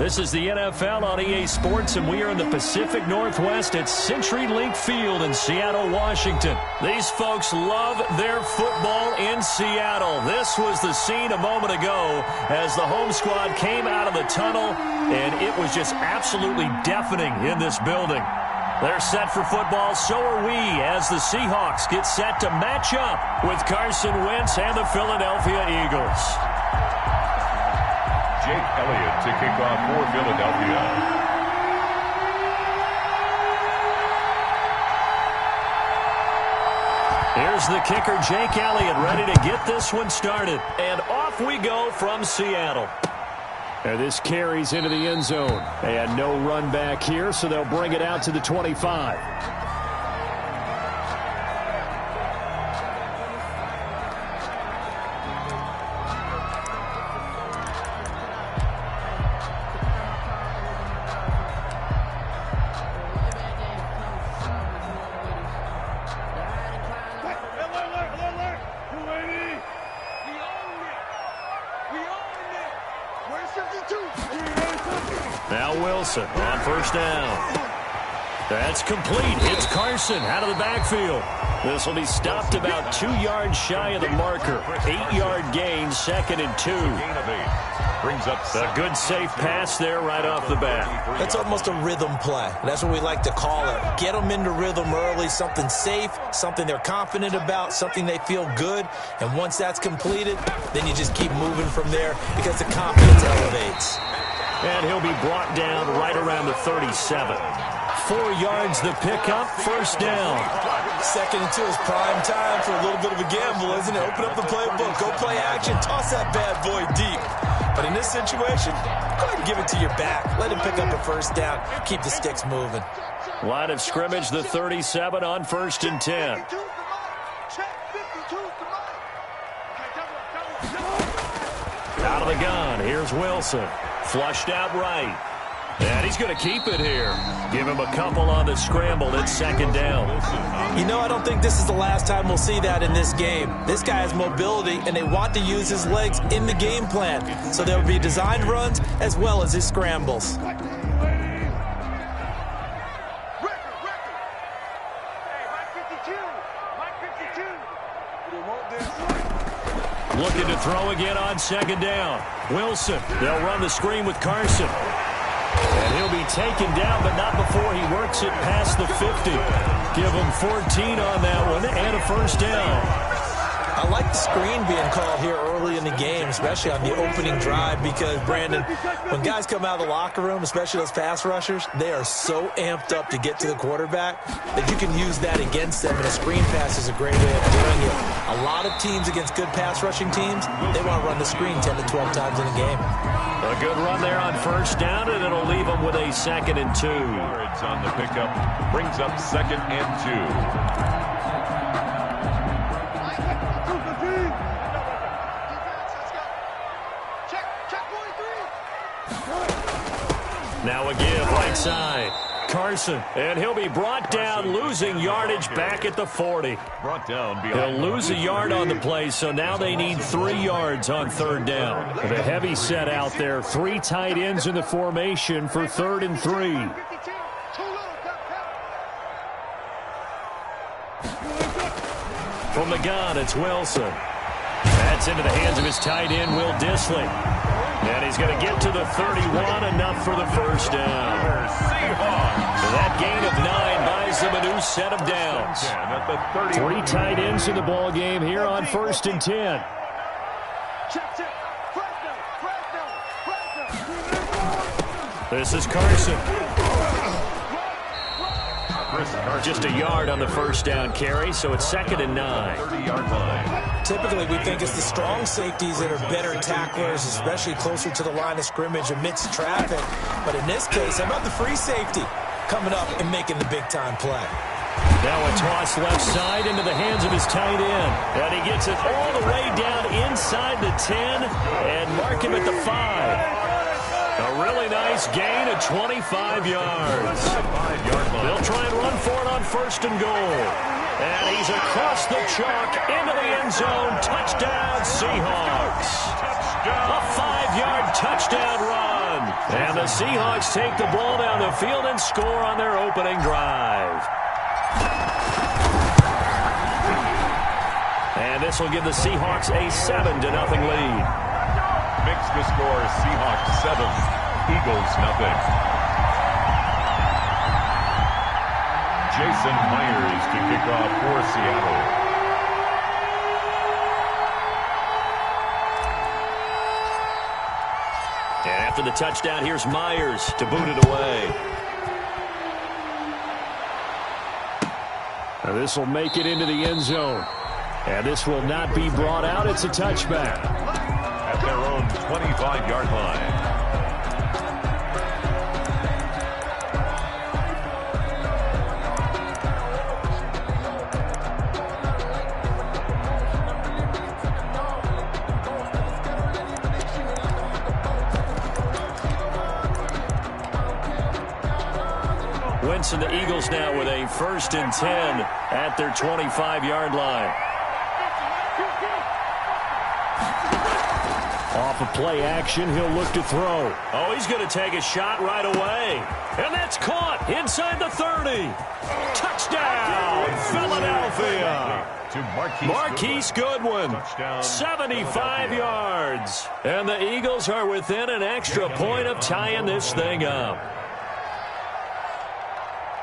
This is the NFL on EA Sports, and we are in the Pacific Northwest at CenturyLink Field in Seattle, Washington. These folks love their football in Seattle. This was the scene a moment ago as the home squad came out of the tunnel, and it was just absolutely deafening in this building. They're set for football, so are we, as the Seahawks get set to match up with Carson Wentz and the Philadelphia Eagles. Jake Elliott to kick off for Philadelphia. Here's the kicker, Jake Elliott, ready to get this one started. And off we go from Seattle. And this carries into the end zone. And no run back here, so they'll bring it out to the 25. Now Wilson on first down. That's complete. It's Carson out of the backfield. This will be stopped about 2 yards shy of the marker. 8-yard gain, 2nd and 2. Brings up a good safe pass there right off the bat. That's almost a rhythm play. That's what we like to call it. Get them into rhythm early, something safe, something they're confident about, something they feel good. And once that's completed, then you just keep moving from there because the confidence elevates. And he'll be brought down right around the 37. 4 yards the pickup, first down. 2nd and 2 is prime time for a little bit of a gamble, isn't it? Open up the playbook, go play action, toss that bad boy deep. But in this situation, go ahead and give it to your back. Let him pick up a first down, keep the sticks moving. Line of scrimmage, the 37 on 1st and 10. Out of the gun, here's Wilson. Flushed out right. And he's going to keep it here. Give him a couple on the scramble. It's 2nd down. You know, I don't think this is the last time we'll see that in this game. This guy has mobility, and they want to use his legs in the game plan. So there will be designed runs as well as his scrambles. Looking to throw again on 2nd down. Wilson, they'll run the screen with Carson. And he'll be taken down, but not before he works it past the 50. Give him 14 on that one and a first down. I like the screen being called here early in the game, especially on the opening drive, because, Brandon, when guys come out of the locker room, especially those pass rushers, they are so amped up to get to the quarterback that you can use that against them, and a screen pass is a great way of doing it. A lot of teams against good pass rushing teams, they want to run the screen 10 to 12 times in a game. A good run there on first down, and it'll leave them with a 2nd and 2. Yards on the pickup, brings up 2nd and 2. Now a give right side. Carson, and he'll be brought down, losing yardage back at the 40. Brought down He'll lose a yard on the play, so now they need 3 yards on 3rd down. With a heavy set out there, 3 tight ends in the formation for 3rd and 3. From the gun, it's Wilson. That's into the hands of his tight end, Will Dissly. And he's going to get to the 31, enough for the first down. So that gain of 9 buys them a new set of downs. 3 tight ends in the ball game here on 1st and 10. This is Carson. Just a yard on the first down carry, so it's 2nd and 9. 30-yard line. Typically, we think it's the strong safeties that are better tacklers, especially closer to the line of scrimmage amidst traffic. But in this case, how about the free safety coming up and making the big-time play? Now a toss left side into the hands of his tight end. And he gets it all the way down inside the 10 and mark him at the 5. A really nice gain of 25 yards. They'll try and run for it on 1st and goal. And he's across the chalk into the end zone. Touchdown, Seahawks. A 5-yard touchdown run. And the Seahawks take the ball down the field and score on their opening drive. And this will give the Seahawks a 7-0 lead. Makes the score Seahawks 7, Eagles 0. Jason Myers to kick off for Seattle. And after the touchdown, here's Myers to boot it away. Now this will make it into the end zone. And this will not be brought out. It's a touchback. At their own 25-yard line. Wentz and the Eagles now with a 1st and 10 at their 25-yard line. Off of play action, he'll look to throw. Oh, he's going to take a shot right away. And that's caught inside the 30. Touchdown, Philadelphia. To Marquise Goodwin, 75 yards. And the Eagles are within an extra point of tying this thing up.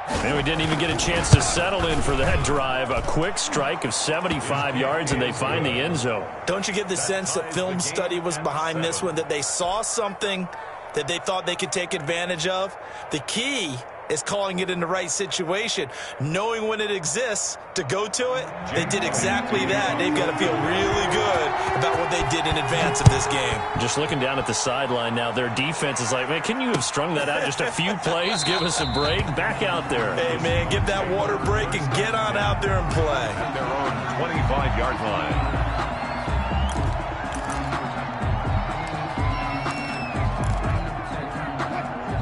And we didn't even get a chance to settle in for that drive. A quick strike of 75 yards, and they find the end zone. Don't you get the sense that film study was behind this one, that they saw something that they thought they could take advantage of? The key is calling it in the right situation, knowing when it exists to go to it. They did exactly that. They've got to feel really good about what they did in advance of this game. Just looking down at the sideline now, their defense is like, man, can you have strung that out just a few plays? Give us a break. Back out there. Hey, man, give that water break and get on out there and play. At their own 25-yard line.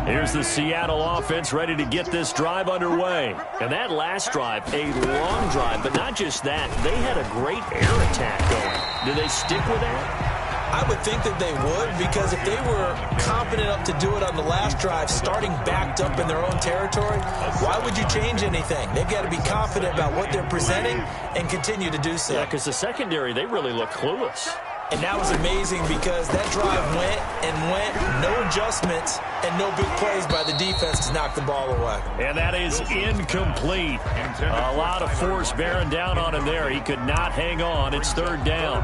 Here's the Seattle offense ready to get this drive underway. And that last drive, a long drive, but not just that. They had a great air attack going. Do they stick with that? I would think that they would, because if they were confident enough to do it on the last drive, starting backed up in their own territory, why would you change anything? They've got to be confident about what they're presenting and continue to do so. Yeah, because the secondary, they really look clueless. And that was amazing because that drive went and went, no adjustments and no big plays by the defense to knock the ball away. And that is incomplete. A lot of force bearing down on him there. He could not hang on. It's 3rd down.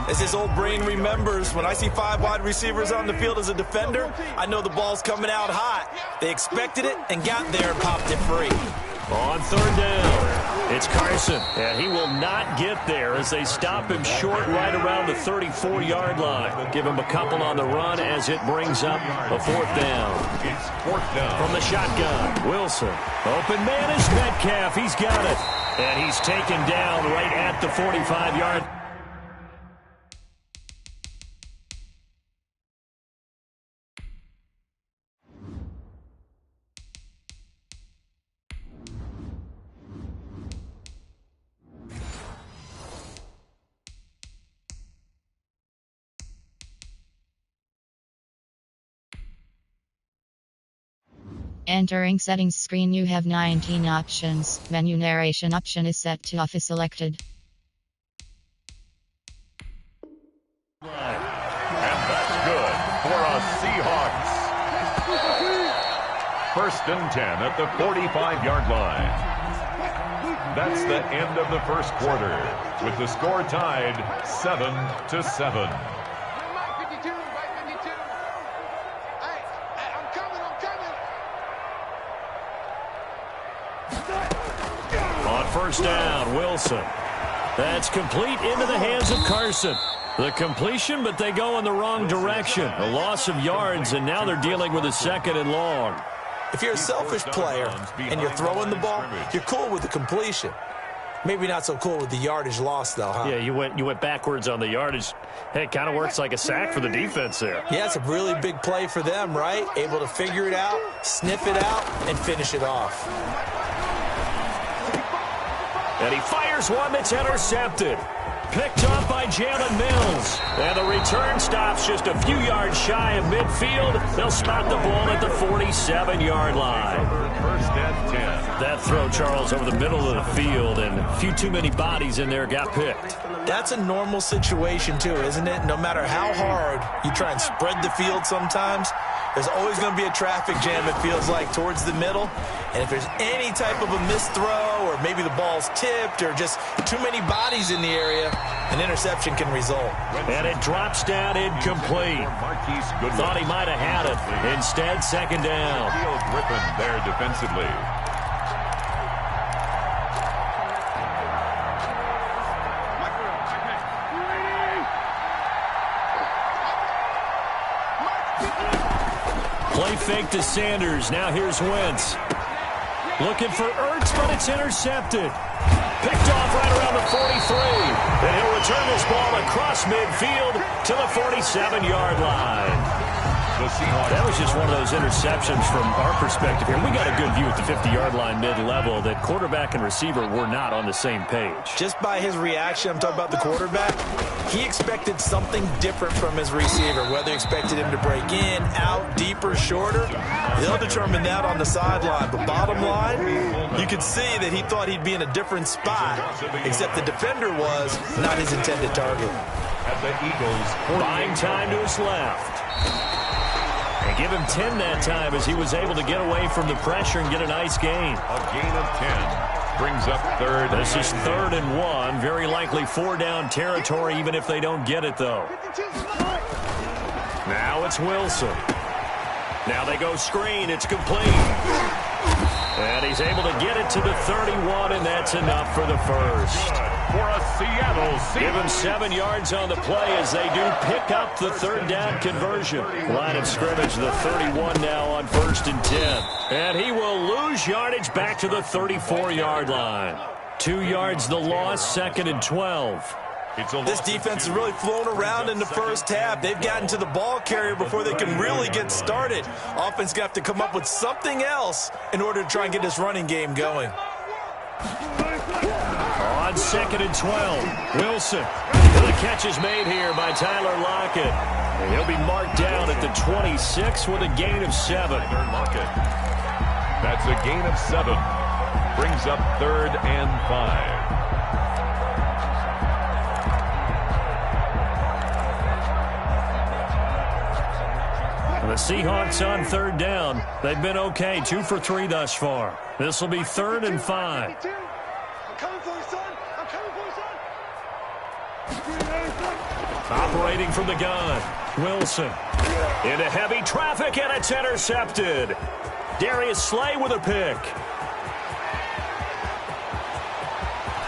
As his old brain remembers, when I see 5 wide receivers on the field as a defender, I know the ball's coming out hot. They expected it and got there and popped it free. On 3rd down, it's Carson, and he will not get there as they stop him short right around the 34-yard line. Give him a couple on the run as it brings up a 4th down. It's 4th down. From the shotgun, Wilson. Open man is Metcalf. He's got it. And he's taken down right at the 45-yard. Entering settings screen, you have 19 options. Menu narration option is set to off is selected. And that's good for us Seahawks. 1st and 10 at the 45-yard line. That's the end of the 1st quarter, with the score tied 7-7. On 1st down, Wilson. That's complete into the hands of Carson. The completion, but they go in the wrong direction. A loss of yards, and now they're dealing with a 2nd and long. If you're a selfish player and you're throwing the ball, you're cool with the completion. Maybe not so cool with the yardage loss, though, huh? Yeah, you went backwards on the yardage. Hey, it kind of works like a sack for the defense there. Yeah, it's a really big play for them, right? Able to figure it out, sniff it out, and finish it off. And he fires one that's intercepted. Picked off by Jalen Mills. And the return stops just a few yards shy of midfield. They'll spot the ball at the 47-yard line. First and 10. That throw, Charles, over the middle of the field, and a few too many bodies in there got picked. That's a normal situation, too, isn't it? No matter how hard you try and spread the field sometimes, there's always going to be a traffic jam, it feels like, towards the middle. And if there's any type of a missed throw, or maybe the ball's tipped, or just too many bodies in the area, an interception can result. And it drops down incomplete. Thought he might have had it. Instead, second down. Griffin there defensively. Play fake to Sanders. Now here's Wentz. Looking for Ertz, but it's intercepted. Picked off right around the 43. And he'll return this ball across midfield to the 47-yard line. That was just one of those interceptions from our perspective here. We got a good view at the 50-yard line mid-level that quarterback and receiver were not on the same page. Just by his reaction, I'm talking about the quarterback, he expected something different from his receiver, whether he expected him to break in, out, deeper, shorter. They'll determine that on the sideline. But bottom line, you could see that he thought he'd be in a different spot, except the defender was not his intended target. At the Eagles, buying time to his left. And give him 10 that time as he was able to get away from the pressure and get a nice gain. A gain of 10 brings up third. This is 3rd and 1. Very likely 4-down territory, even if they don't get it, though. Now it's Wilson. Now they go screen. It's complete. And he's able to get it to the 31, and that's enough for the first. For a Seattle Seahawks. Give him 7 yards on the play as they do pick up the 3rd down conversion. Line of scrimmage, the 31 now on 1st and 10. And he will lose yardage back to the 34-yard line. 2 yards the loss, 2nd and 12. This defense has really flown around in the first half. They've gotten to the ball carrier before they can really get started. Offense got to come up with something else in order to try and get this running game going. On 2nd and 12, Wilson. The catch is made here by Tyler Lockett. And he'll be marked down at the 26 with a gain of 7. That's a gain of 7. Brings up 3rd and 5. The Seahawks on 3rd down. They've been okay, 2 for 3 thus far. This will be 3rd and 5. Operating from the gun, Wilson. Into heavy traffic, and it's intercepted. Darius Slay with a pick.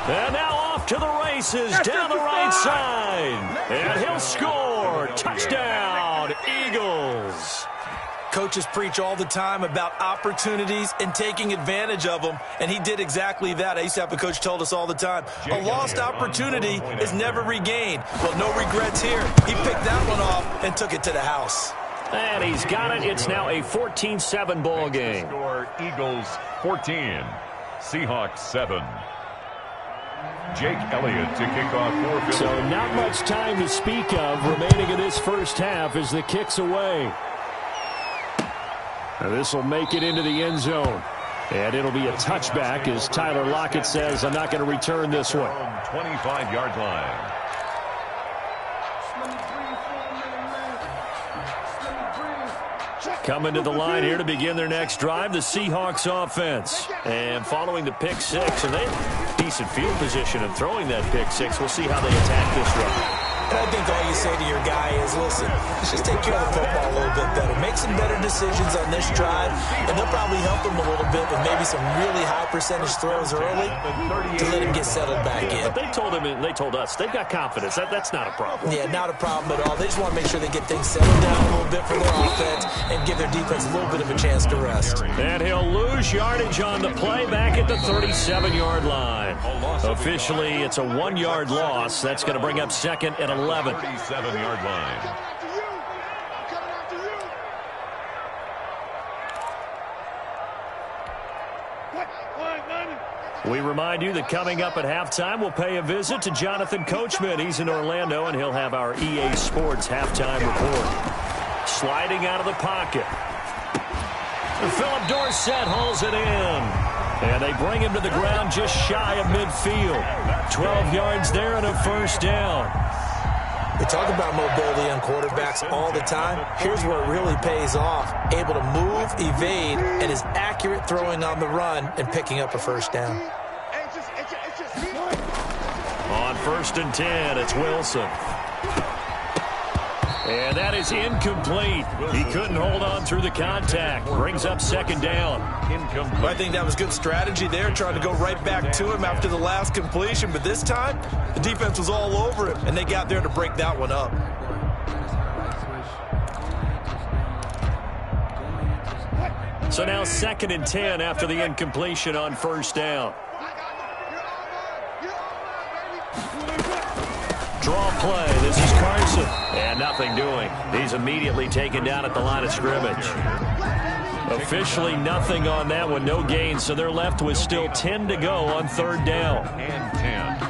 And now off to the races, down the right side. And he'll score. Touchdown, Eagles. Coaches preach all the time about opportunities and taking advantage of them, and he did exactly that. I used to have a coach told us all the time, a lost opportunity is never regained. Well, no regrets here. He picked that one off and took it to the house. And he's got it. It's now a 14-7 ball game. Score Eagles 14, Seahawks 7. Jake Elliott to kick off for So not much time to speak of remaining in this first half as the kick's away. Now this will make it into the end zone. And it'll be a touchback as Tyler Lockett says, I'm not going to return this one. 25-yard line. Coming to the line here to begin their next drive, the Seahawks offense. And following the pick six, and they have decent field position and throwing that pick six. We'll see how they attack this run. And I think all you say to your guy is, listen, let's just take care of the football a little bit better. Make some better decisions on this drive, and they'll probably help him a little bit with maybe some really high percentage throws early to let him get settled back in. But they told him, and they told us, they've got confidence. That's not a problem. Yeah, not a problem at all. They just want to make sure they get things settled down a little bit for their offense and give their defense a little bit of a chance to rest. And he'll lose yardage on the play back at the 37-yard line. Officially, it's a 1-yard loss. That's going to bring up 2nd and 11. 37-yard line. We remind you that coming up at halftime, we'll pay a visit to Jonathan Coachman. He's in Orlando, and he'll have our EA Sports halftime report. Sliding out of the pocket. Philip Dorsett hauls it in. And they bring him to the ground just shy of midfield. 12 yards there and a first down. We talk about mobility on quarterbacks all the time. Here's where it really pays off. Able to move, evade, and is accurate throwing on the run and picking up a first down. On 1st and 10, it's Wilson. And that is incomplete. He couldn't hold on through the contact. Brings up 2nd down. Incomplete. I think that was good strategy there, trying to go right back to him after the last completion. But this time, the defense was all over him, and they got there to break that one up. So now 2nd and 10 after the incompletion on 1st down. Draw play. This is Carson. And nothing doing. He's immediately taken down at the line of scrimmage. Officially nothing on that one. No gain. So they're left with still 10 to go on 3rd down. And 10.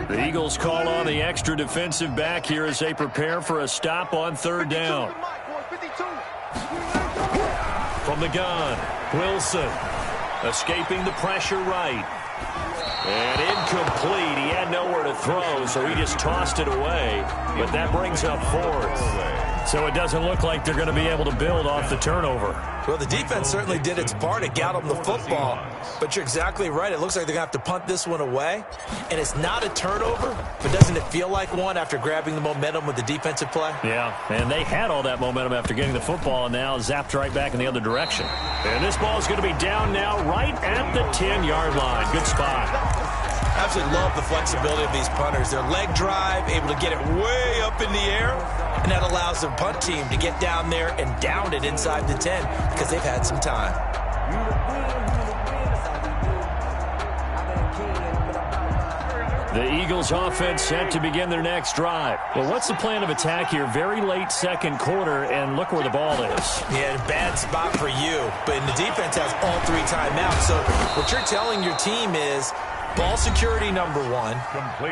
The Eagles call on the extra defensive back here as they prepare for a stop on 3rd down. From the gun, Wilson escaping the pressure right. And incomplete. He had nowhere to throw, so he just tossed it away. But that brings up 4th. So it doesn't look like they're going to be able to build off the turnover. Well, the defense certainly did its part. It got them the football. But you're exactly right. It looks like they're going to have to punt this one away. And it's not a turnover, but doesn't it feel like one after grabbing the momentum with the defensive play? Yeah, and they had all that momentum after getting the football and now zapped right back in the other direction. And this ball is going to be down now right at the 10-yard line. Good spot. Absolutely love the flexibility of these punters. Their leg drive, able to get it way up in the air, and that allows the punt team to get down there and down it inside the 10 because they've had some time. The Eagles offense set to begin their next drive. Well, what's the plan of attack here? Very late 2nd quarter, and look where the ball is. Yeah, bad spot for you, but the defense has all 3 timeouts. So what you're telling your team is ball security, number 1.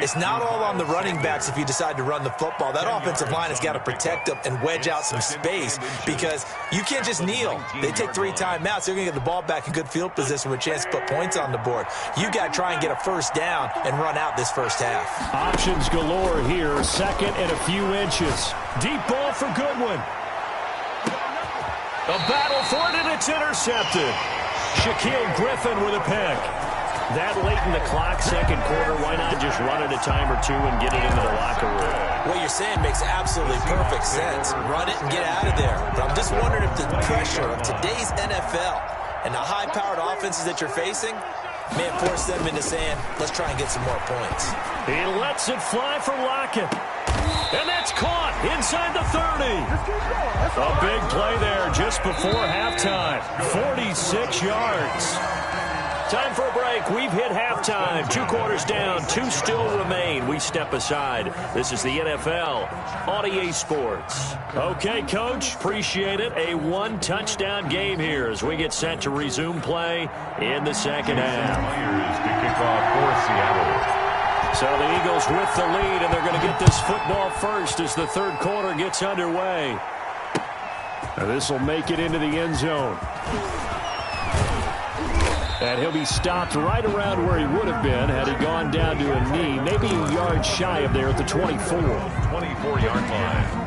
It's not all on the running backs if you decide to run the football. That offensive line has got to protect them and wedge out some space because you can't just kneel. They take 3 timeouts. They're going to get the ball back in good field position with a chance to put points on the board. You got to try and get a first down and run out this first half. Options galore here. 2nd and a few inches. Deep ball for Goodwin. A battle for it, and it's intercepted. Shaquille Griffin with a pick. That late in the clock, 2nd quarter, why not just run it a time or 2 and get it into the locker room? What you're saying makes absolutely perfect sense. Run it and get out of there. But I'm just wondering if the pressure of today's NFL and the high-powered offenses that you're facing may have forced them into saying, let's try and get some more points. He lets it fly for Lockett. And that's caught inside the 30. A big play there just before halftime. 46 yards. Time for a break. We've hit halftime. 2 quarters down. 2 still remain. We step aside. This is the NFL on EA Sports. Okay, Coach. Appreciate it. A 1-touchdown game here as we get set to resume play in the 2nd half. Players to kick off for Seattle. So the Eagles with the lead, and they're going to get this football first as the 3rd quarter gets underway. This will make it into the end zone. And he'll be stopped right around where he would have been had he gone down to a knee, maybe a yard shy of there at the 24. 24-yard line.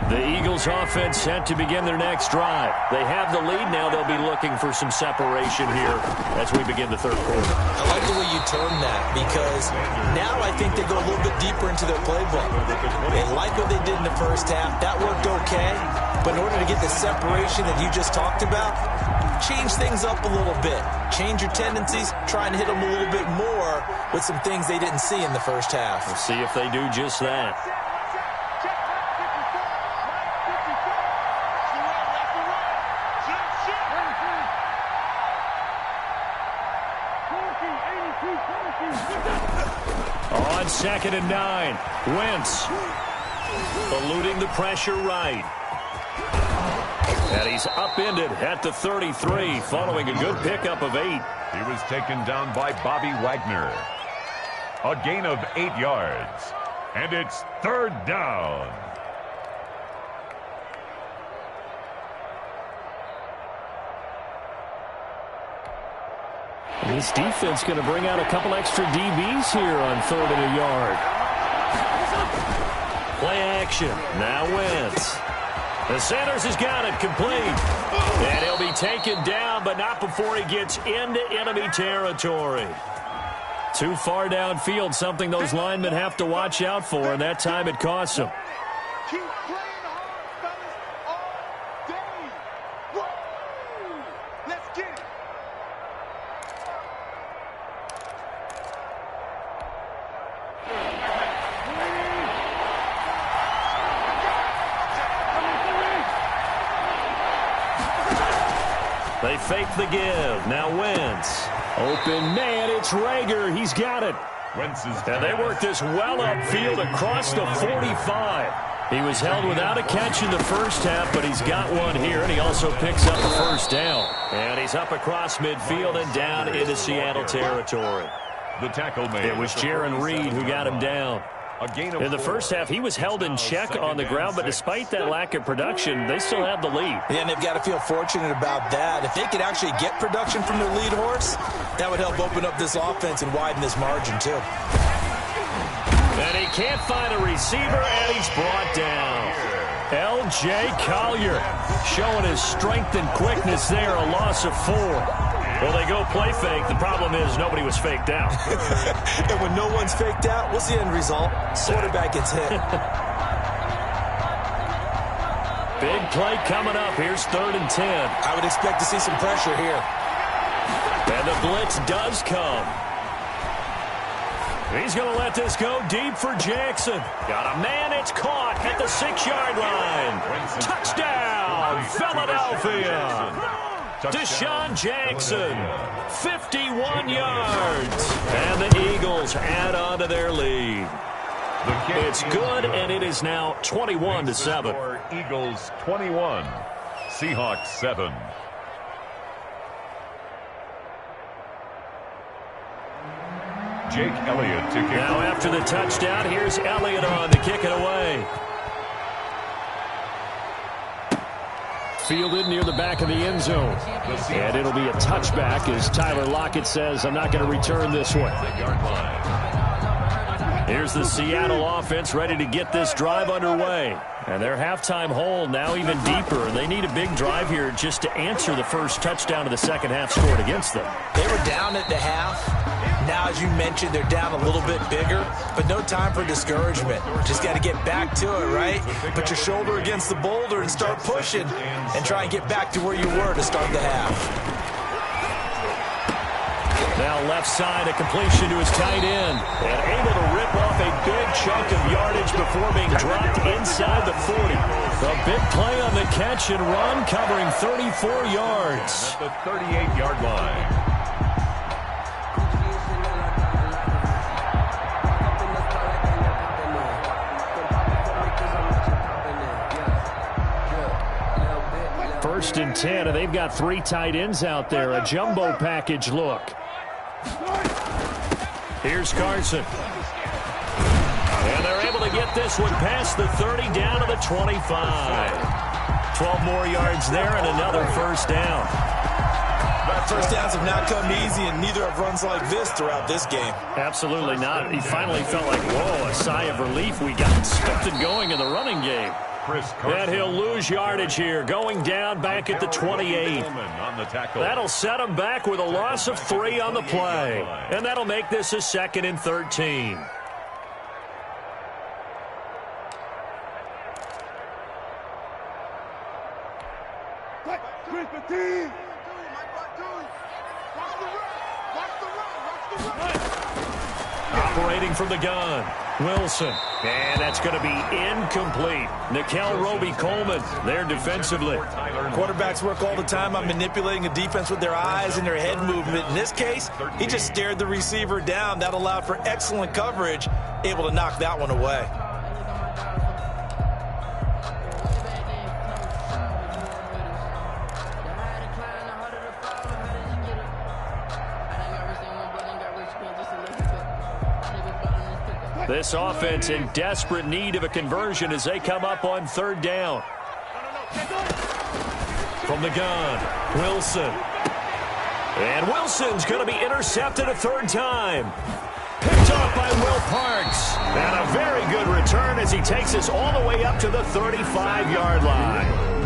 The Eagles offense set to begin their next drive. They have the lead now. They'll be looking for some separation here as we begin the 3rd quarter. I like the way you term that because now I think they go a little bit deeper into their playbook. They like what they did in the first half. That worked okay. But in order to get the separation that you just talked about, change things up a little bit. Change your tendencies. Try and hit them a little bit more with some things they didn't see in the first half. We'll see if they do just that. on 2nd and 9. Wentz eluding the pressure right. And he's upended at the 33 following a good pickup of 8. He was taken down by Bobby Wagner. A gain of 8 yards. And it's 3rd down. This defense going to bring out a couple extra DBs here on 3rd and a yard. Play action. Now Wentz. The Sanders has got it complete. And he'll be taken down, but not before he gets into enemy territory. Too far downfield, something those linemen have to watch out for, and that time it costs them. Keep playing hard, fellas, all day. Woo! Let's get it. They fake the give. Now Wentz. Open man, it's Rager. He's got it. And they work this well upfield across the 45. He was held without a catch in the first half, but he's got one here, and he also picks up a first down. And he's up across midfield and down into Seattle territory. The tackle made. It was Jaron Reed who got him down. In the first half, he was held in check on the ground, but despite that lack of production, they still have the lead. Yeah, and they've got to feel fortunate about that. If they could actually get production from their lead horse, that would help open up this offense and widen this margin, too. And he can't find a receiver, and he's brought down. L.J. Collier showing his strength and quickness there, a loss of 4. Well, they go play fake. The problem is nobody was faked out. And when no one's faked out, what's the end result? Quarterback gets hit. Big play coming up. Here's 3rd and 10. I would expect to see some pressure here. And the blitz does come. He's going to let this go deep for Jackson. Got a man. It's caught at the 6-yard line. Touchdown, Philadelphia. Deshaun Jackson, 51 yards. And the Eagles add on to their lead. It's good, and it is now 21-7. Eagles 21, Seahawks 7. Jake Elliott to kick. Now after the touchdown, here's Elliott on to kick it away. Fielded near the back of the end zone. And it'll be a touchback as Tyler Lockett says, I'm not going to return this one. Here's the Seattle offense ready to get this drive underway. And their halftime hole now even deeper. They need a big drive here just to answer the first touchdown of the second half scored against them. They were down at the half. Now, as you mentioned, they're down a little bit bigger, but no time for discouragement. Just got to get back to it, right? Put your shoulder against the boulder and start pushing and try and get back to where you were to start the half. Now left side, a completion to his tight end. And able to rip off a big chunk of yardage before being dropped inside the 40. A big play on the catch and run, covering 34 yards. At the 38-yard line. First and 10, and they've got 3 tight ends out there. A jumbo package look. Here's Carson. And they're able to get this one past the 30 down to the 25. 12 more yards there and another first down. First downs have not come easy, and neither have runs like this throughout this game. Absolutely not. He finally felt like, whoa, a sigh of relief. We got something going in the running game. And he'll lose yardage here, going down back at the 28. That'll set him back with a loss of 3 on the play. And that'll make this a 2nd and 13. Operating from the gun, Wilson. And that's going to be incomplete. Nikel Roby-Coleman there defensively. Quarterbacks work all the time on manipulating a defense with their eyes and their head movement. In this case, he just stared the receiver down. That allowed for excellent coverage, able to knock that one away. This offense in desperate need of a conversion as they come up on third down. From the gun, Wilson. And Wilson's going to be intercepted a third time. Picked off by Will Parks. And a very good return as he takes us all the way up to the 35-yard line.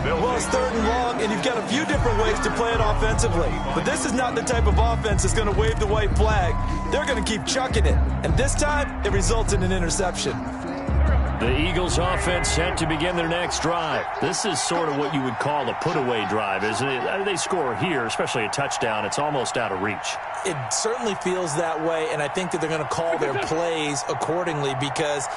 Well, it's third and long, and you've got a few different ways to play it offensively. But this is not the type of offense that's going to wave the white flag. They're going to keep chucking it. And this time, it results in an interception. The Eagles offense set to begin their next drive. This is sort of what you would call a put-away drive, isn't it? They score here, especially a touchdown. It's almost out of reach. It certainly feels that way, and I think that they're going to call their plays accordingly because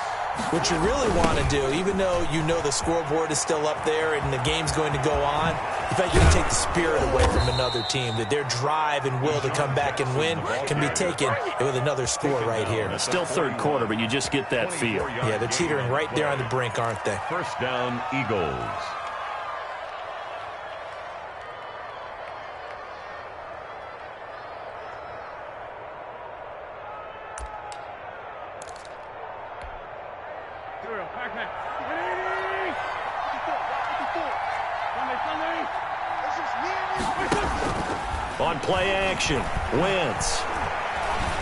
what you really want to do, even though you know the scoreboard is still up there and the game's going to go on, in fact, you can take the spirit away from another team, that their drive and will to come back and win can be taken with another score right here. It's still third quarter, but you just get that feel. Yeah, they're teetering right there on the brink, aren't they? First down, Eagles. On play action, Wentz.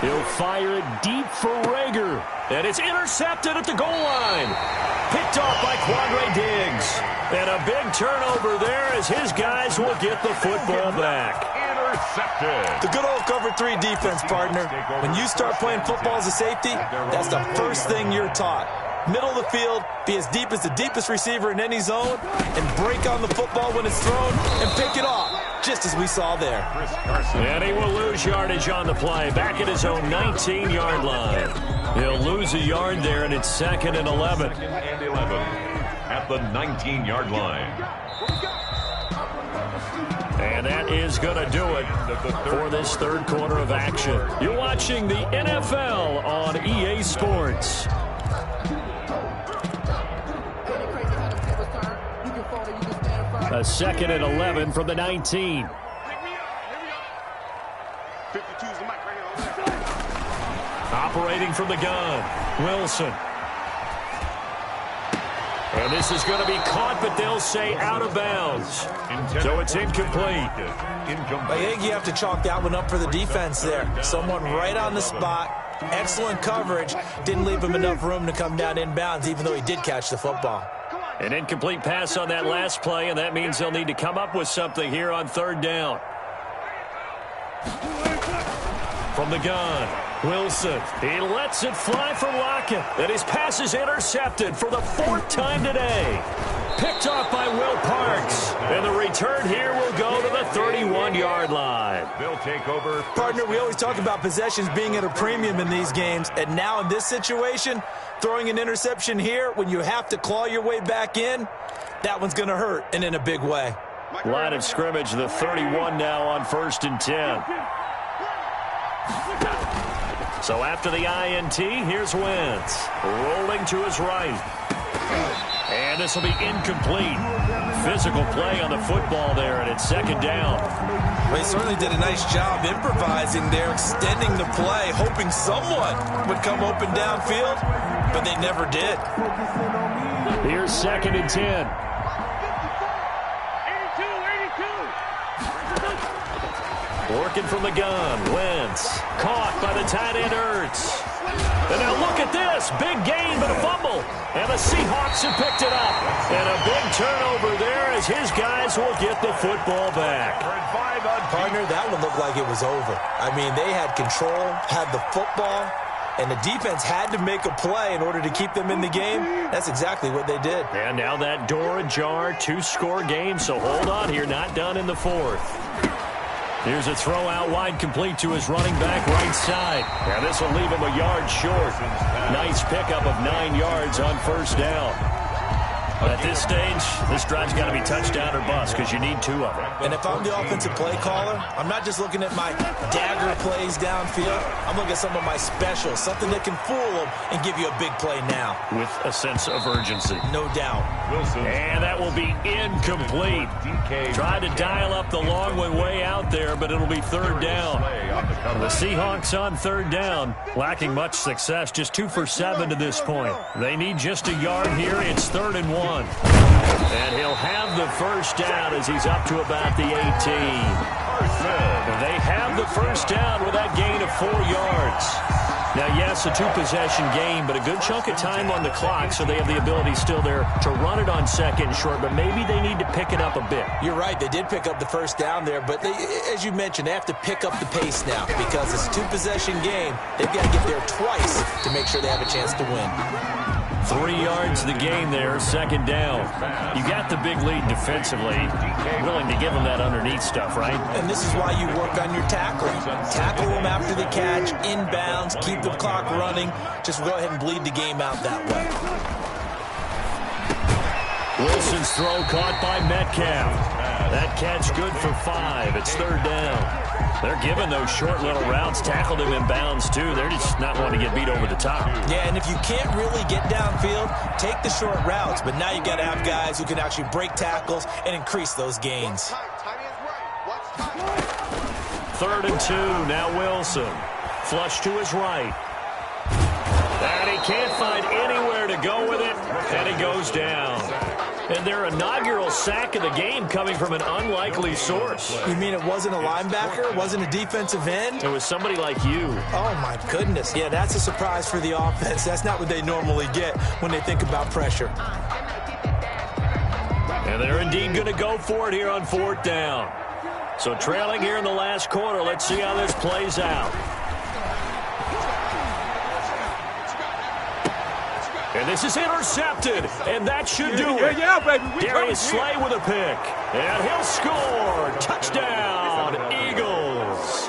He'll fire it deep for Rager. And it's intercepted at the goal line. Picked off by Quandre Diggs. And a big turnover there as his guys will get the football back. Intercepted. The good old cover 3 defense, partner. When you start playing football as a safety, that's the first thing you're taught. Middle of the field, be as deep as the deepest receiver in any zone, and break on the football when it's thrown and pick it off, just as we saw there. And he will lose yardage on the play, back at his own 19-yard line. He'll lose a yard there, and it's 2nd and 11. 2nd and 11 at the 19-yard line. And that is going to do it for this third quarter of action. You're watching the NFL on EA Sports. A 2nd and 11 from the 19. Operating from the gun, Wilson. And this is going to be caught, but they'll say out of bounds. So it's incomplete. I think you have to chalk that one up for the defense there. Someone right on the spot. Excellent coverage. Didn't leave him enough room to come down inbounds, even though he did catch the football. An incomplete pass on that last play, and that means they'll need to come up with something here on third down. From the gun, Wilson. He lets it fly for Lockett. And his pass is intercepted for the 4th time today. Picked off by Will Parks. And the return here will go to the 31-yard line. They'll take over. Partner, we always talk about possessions being at a premium in these games. And now in this situation, throwing an interception here when you have to claw your way back in, that one's going to hurt, and in a big way. Line of scrimmage, the 31 now on 1st and 10. So after the INT, here's Wentz. Rolling to his right. And this will be incomplete. Physical play on the football there, and it's 2nd down. Well, he certainly did a nice job improvising there, extending the play, hoping someone would come open downfield, but they never did. Here's 2nd and 10. Working from the gun, Wentz. Caught by the tight end, Ertz. And now look at this. Big gain, but a fumble. And the Seahawks have picked it up. And a big turnover there as his guys will get the football back. Partner, that one looked like it was over. I mean, they had control, had the football, and the defense had to make a play in order to keep them in the game. That's exactly what they did. And now that door ajar, 2-score game, so hold on here, not done in the 4th. Here's a throw out wide, complete to his running back right side. Now this will leave him a yard short. Nice pickup of 9 yards on first down. At this stage, this drive's got to be touchdown or bust because you need 2 of them. And if I'm the offensive play caller, I'm not just looking at my dagger plays downfield. I'm looking at some of my specials, something that can fool them and give you a big play now. With a sense of urgency. No doubt. Wilson. And that will be incomplete. Tried to dial up the long one way out there, but it'll be third down. The Seahawks on third down, lacking much success, just 2 for 7 to this point. They need just a yard here. It's 3rd and 1. And he'll have the first down as he's up to about the 18. They have the first down with that gain of 4 yards. Now, yes, a 2-possession game, but a good chunk of time on the clock, so they have the ability still there to run it on 2nd and short, but maybe they need to pick it up a bit. You're right. They did pick up the first down there, but they, as you mentioned, they have to pick up the pace now because it's a 2-possession game. They've got to get there twice to make sure they have a chance to win. 3 yards the game there, 2nd down. You got the big lead defensively. Willing to give them that underneath stuff, right? And this is why you work on your tackling. Tackle them after the catch, inbounds, keep the clock running. Just go ahead and bleed the game out that way. Wilson's throw caught by Metcalf. That catch good for 5. It's 3rd down. They're giving those short little routes. Tackled him in bounds, too. They're just not wanting to get beat over the top. Yeah, and if you can't really get downfield, take the short routes. But now you got to have guys who can actually break tackles and increase those gains. 3rd and 2. Now Wilson. Flush to his right. And he can't find anywhere to go with it. And he goes down. And their inaugural sack of the game coming from an unlikely source. You mean it wasn't a linebacker? It wasn't a defensive end? It was somebody like you. Oh, my goodness. Yeah, that's a surprise for the offense. That's not what they normally get when they think about pressure. And they're indeed going to go for it here on 4th down. So trailing here in the last quarter. Let's see how this plays out. And this is intercepted, and that should do it. Yeah, baby. Darius Slay with a pick, and he'll score. Touchdown, Eagles.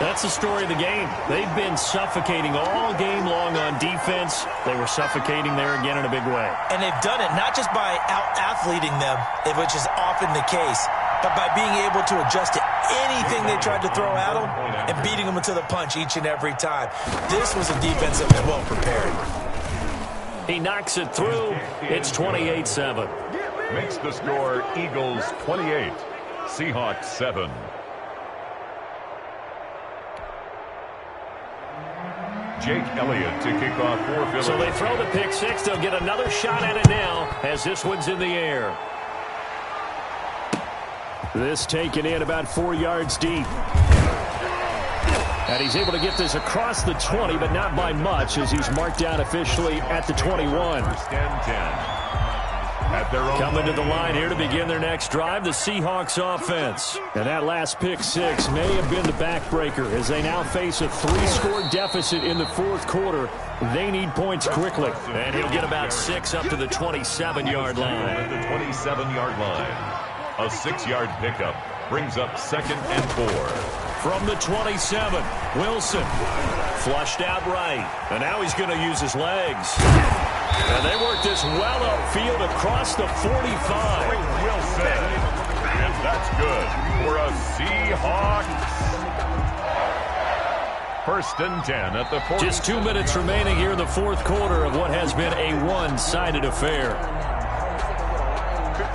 That's the story of the game. They've been suffocating all game long on defense. They were suffocating there again in a big way. And they've done it not just by out-athleting them, which is often the case, but by being able to adjust to anything they tried to throw at them and beating them into the punch each and every time. This was a defense that was well prepared. He knocks it through. It's 28-7. Makes the score Eagles 28, Seahawks 7. Jake Elliott to kick off for Philadelphia. So they throw the pick 6. They'll get another shot at it now as this one's in the air. This taken in about 4 yards deep. And he's able to get this across the 20, but not by much as he's marked down officially at the 21. First and 10. At their own Coming to the line here to begin their next drive, the Seahawks offense. And that last pick 6 may have been the backbreaker as they now face a 3-score deficit in the 4th quarter. They need points quickly. And he'll get about 6 up to the 27-yard line. At the 27-yard line. A 6-yard pickup brings up 2nd and 4. From the 27, Wilson flushed out right. And now he's going to use his legs. And they work this well upfield across the 45. Wilson. And that's good for a Seahawks. 1st and 10 at the 40. Just 2 minutes remaining here in the 4th quarter of what has been a one-sided affair.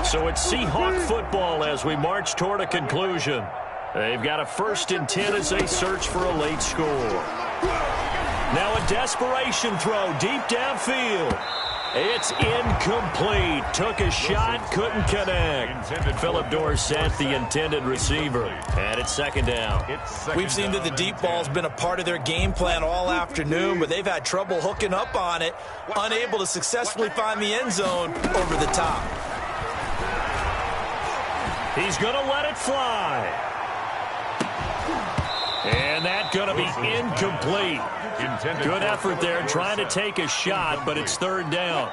So it's Seahawk football as we march toward a conclusion. They've got a 1st and 10 as they search for a late score. Now a desperation throw deep downfield. It's incomplete. Took a shot, couldn't connect. Philip Dorsett, the intended receiver. And it's 2nd down. We've seen that the deep ball's been a part of their game plan all afternoon, but they've had trouble hooking up on it, unable to successfully find the end zone over the top. He's going to let it fly. And that's going to be incomplete. Good effort there trying to take a shot, but it's 3rd down.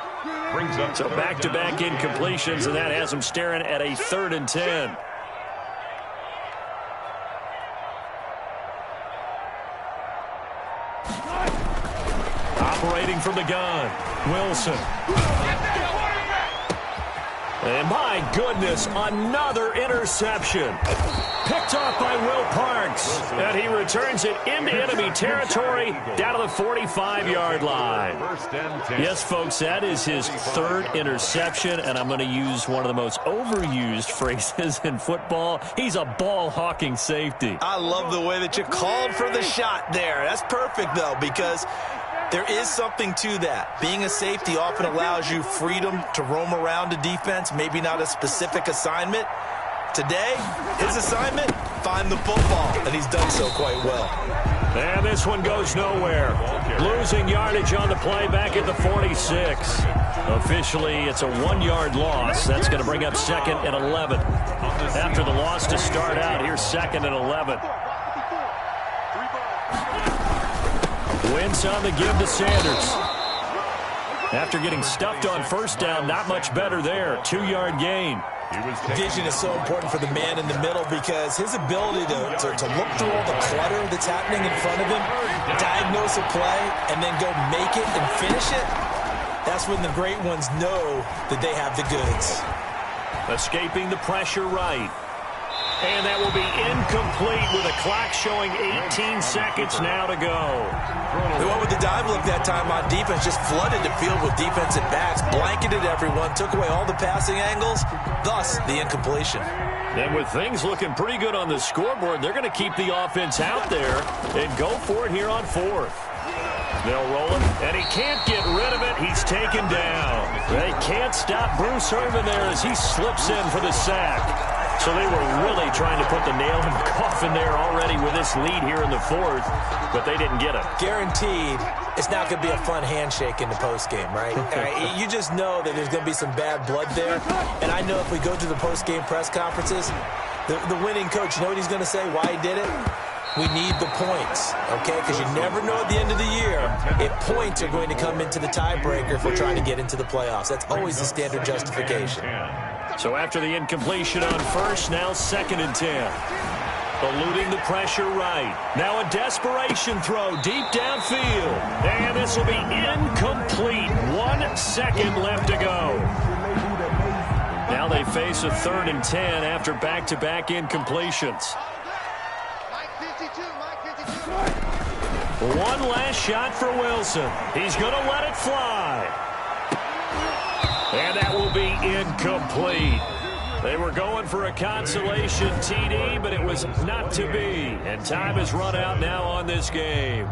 So back-to-back incompletions, and that has them staring at a 3rd and 10. Operating from the gun, Wilson. And my goodness, another interception. Picked off by Will Parks. And he returns it into enemy territory down to the 45-yard line. Yes, folks, that is his third interception, and I'm going to use one of the most overused phrases in football. He's a ball-hawking safety. I love the way that you called for the shot there. That's perfect, though, because there is something to that. Being a safety often allows you freedom to roam around a defense, maybe not a specific assignment. Today, his assignment, find the football, and he's done so quite well. And this one goes nowhere. Losing yardage on the play back at the 46. Officially, it's a 1-yard loss. That's going to bring up 2nd and 11. After the loss to start out, here's 2nd and 11. Wentz on the give to Sanders. After getting stuffed on first down, not much better there. 2-yard gain. Vision is so important for the man in the middle because his ability to look through all the clutter that's happening in front of him, diagnose a play, and then go make it and finish it, that's when the great ones know that they have the goods. Escaping the pressure right. And that will be incomplete with a clock showing 18 seconds now to go. They went with the dive look that time on defense, just flooded the field with defensive backs, blanketed everyone, took away all the passing angles, thus the incompletion. And with things looking pretty good on the scoreboard, they're going to keep the offense out there and go for it here on 4th. They'll roll it, and he can't get rid of it. He's taken down. They can't stop Bruce Irvin there as he slips in for the sack. So they were really trying to put the nail in the coffin there already with this lead here in the 4th, but they didn't get it. Guaranteed, it's not going to be a fun handshake in the postgame, right? You just know that there's going to be some bad blood there. And I know if we go to the postgame press conferences, the winning coach, you know what he's going to say, why he did it? We need the points, okay? Because you never know at the end of the year if points are going to come into the tiebreaker if we're trying to get into the playoffs. That's always the standard justification. So after the incompletion on first, now 2nd and 10. Eluding the pressure right. Now a desperation throw deep downfield. And this will be incomplete. 1 second left to go. Now they face a 3rd and 10 after back-to-back incompletions. One last shot for Wilson. He's going to let it fly. And that will be incomplete. They were going for a consolation TD, but it was not to be. And time has run out now on this game.